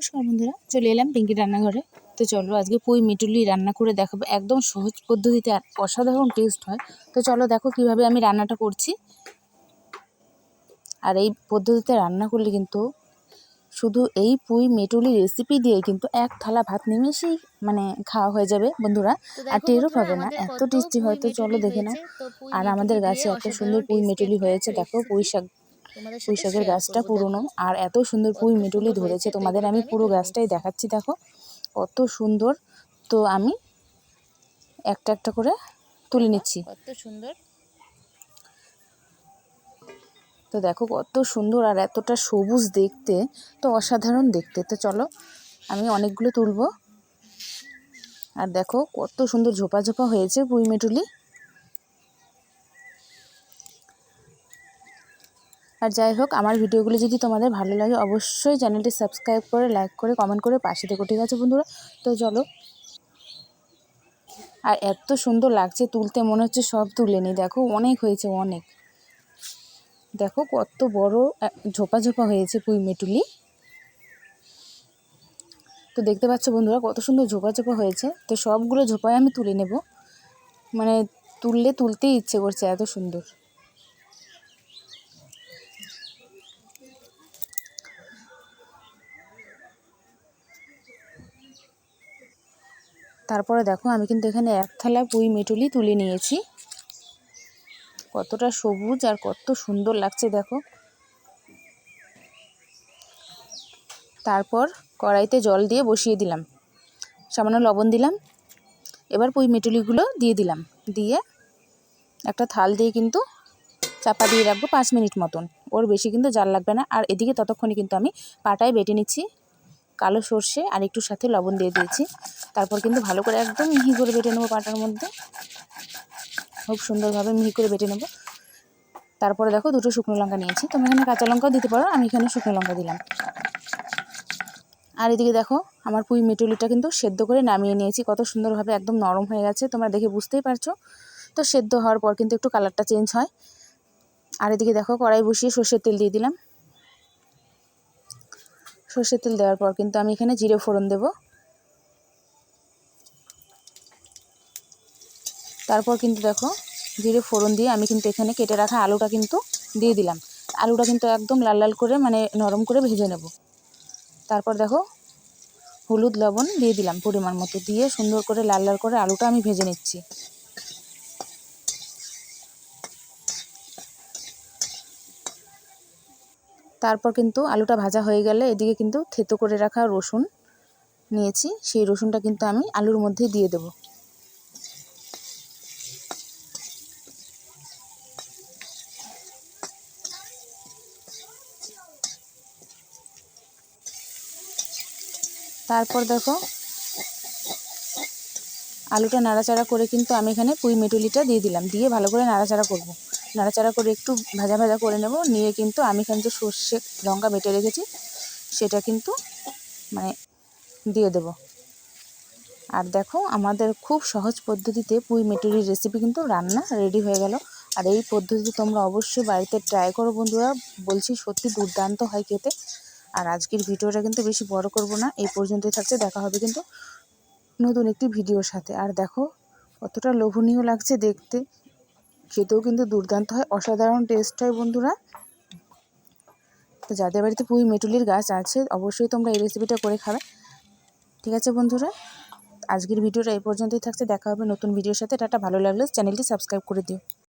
নমস্কার বন্ধুরা, চলে এলাম পিঙ্কি রান্নাঘরে। তো চলো আজকে পুঁই মিটুলি রান্না করে দেখাবো, একদম সহজ পদ্ধতিতে আর অসাধারণ টেস্ট হয়। তো চলো দেখো কিভাবে আমি রান্নাটা করছি। আর এই পদ্ধতিতে রান্না করলে কিন্তু শুধু এই পুঁই মিটুলি রেসিপি দিয়ে কিন্তু এক থালা ভাত নিমেষেই খাওয়া হয়ে যাবে বন্ধুরা। আর টেরও পাবে না, এত টেস্টি হয়। তো চলো দেখে নাও। আর আমাদের গাছে এত সুন্দর পুঁই মিটুলি হয়েছে, দেখো পুঁই শাকের গাছটা পুরনো, আর এত সুন্দর পুঁই মিটুলি ধরেছে। তোমাদের আমি পুরো গাছটাই দেখাচ্ছি, দেখো কত সুন্দর। তো আমি একটা একটা করে তুলে নিচ্ছি। কত সুন্দর, তো দেখো কত সুন্দর, আর এতটা সবুজ দেখতে, তো অসাধারণ দেখতে। তো চলো আমি অনেকগুলো তুলবো। আর দেখো কত সুন্দর ঝোপা ঝোপা হয়েছে পুঁই মিটুলি। আর যাই হোক, আমার ভিডিওগুলো যদি তোমাদের ভালো লাগে অবশ্যই চ্যানেলটি সাবস্ক্রাইব করে, লাইক করে, কমেন্ট করে পাশে থেকো, ঠিক আছে বন্ধুরা? তো চলো। আর এত সুন্দর লাগছে তুলতে, মনে হচ্ছে সব তুলে নিই। দেখো অনেক হয়েছে, অনেক। দেখো কত বড় ঝোপা ঝোপা হয়েছে পুঁই মিটুলি। তো দেখতে পাচ্ছ বন্ধুরা কত সুন্দর ঝোপা ঝোপা হয়েছে। তো সবগুলো ঝোপায় আমি তুলে নেব, তুলতেই ইচ্ছে করছে, এত সুন্দর। তারপরে দেখো আমি কিন্তু এখানে এক থালা পুঁই মিটুলি তুলে নিয়েছি। কতটা সবুজ আর কত সুন্দর লাগছে দেখো। তারপর কড়াইতে জল দিয়ে বসিয়ে দিলাম, সামান্য লবণ দিলাম। এবার পুঁই মিটুলিগুলো দিয়ে দিলাম, দিয়ে একটা থাল দিয়ে কিন্তু চাপা দিয়ে রাখবো 5 মিনিট মতন। ওর বেশি কিন্তু জাল লাগবে না। আর এদিকে ততক্ষণে কিন্তু আমি পাটায় বেটে নিচ্ছি কালো সর্ষে, আর একটু সাথে লবণ দিয়ে দিয়েছি। তারপর কিন্তু ভালো করে একদম মিহি করে বেটে নেবো পাটার মধ্যে, খুব সুন্দরভাবে মিহি করে বেটে নেব। তারপরে দেখো দুটো শুকনো লঙ্কা নিয়েছি, তোমরা এখানে কাঁচা লঙ্কাও দিতে পারো, আমি এখানে শুকনো লঙ্কা দিলাম। আর এদিকে দেখো আমার পুঁই মিটুলিটা কিন্তু সেদ্ধ করে নামিয়ে নিয়েছি, কত সুন্দরভাবে একদম নরম হয়ে গেছে, তোমরা দেখে বুঝতেই পারছো। তো সেদ্ধ হওয়ার পর কিন্তু একটু কালারটা চেঞ্জ হয়। আর এদিকে দেখো কড়াই বসিয়ে সর্ষের তেল দিয়ে দিলাম। সর্ষের তেল দেওয়ার পর কিন্তু আমি এখানে জিরে ফোড়ন দেব। তারপর কিন্তু দেখো জিরে ফোড়ন দিয়ে আমি কিন্তু এখানে কেটে রাখা আলুটা কিন্তু দিয়ে দিলাম। আলুটা কিন্তু একদম লাল লাল করে নরম করে ভেজে নেব। তারপর দেখো হলুদ লবণ দিয়ে দিলাম পরিমাণ মতো, দিয়ে সুন্দর করে লাল লাল করে আলুটা আমি ভেজে নিচ্ছি। তারপর কিন্তু আলুটা ভাজা হয়ে গেলে এদিকে কিন্তু থেতো করে রাখা রসুন নিয়েছি, সেই রসুনটা কিন্তু আমি আলুর মধ্যে দিয়ে দেব। তারপর দেখো আলুটা নাড়াচাড়া করে কিন্তু আমি এখানে পুঁই মিটুলিটা দিয়ে দিলাম, দিয়ে ভালো করে নাড়াচাড়া করব। নাড়াচাড়া করে একটু ভাজা ভাজা করে নেব, নিয়ে কিন্তু আমি এখানে যে সর্ষে লঙ্কা বেটে রেখেছি সেটা কিন্তু দিয়ে দেব। আর দেখো আমাদের খুব সহজ পদ্ধতিতে পুঁই মিটুলির রেসিপি কিন্তু রান্না রেডি হয়ে গেল। আর এই পদ্ধতি তোমরা অবশ্যই বাড়িতে ট্রাই করো বন্ধুরা, বলছি সত্যি দুর্দান্ত হয় খেতে। আর আজকের ভিডিওটা কিন্তু বেশি বড় করব না, এই পর্যন্তই থাকছে। দেখা হবে কিন্তু নতুন একটি ভিডিওর সাথে। আর দেখো কতটা লোভনীয় লাগছে দেখতে, খেতেও কিন্তু দুর্দান্ত হয়, অসাধারণ টেস্ট হয় বন্ধুরা। তো যাদের বাড়িতে পুঁই মিটুলির গাছ আছে অবশ্যই তোমরা এই রেসিপিটা করে খাবে, ঠিক আছে বন্ধুরা? আজকের ভিডিওটা এই পর্যন্তই থাকছে, দেখা হবে নতুন ভিডিওর সাথে। টাটা, ভালো লাগলে চ্যানেলটি সাবস্ক্রাইব করে দিও।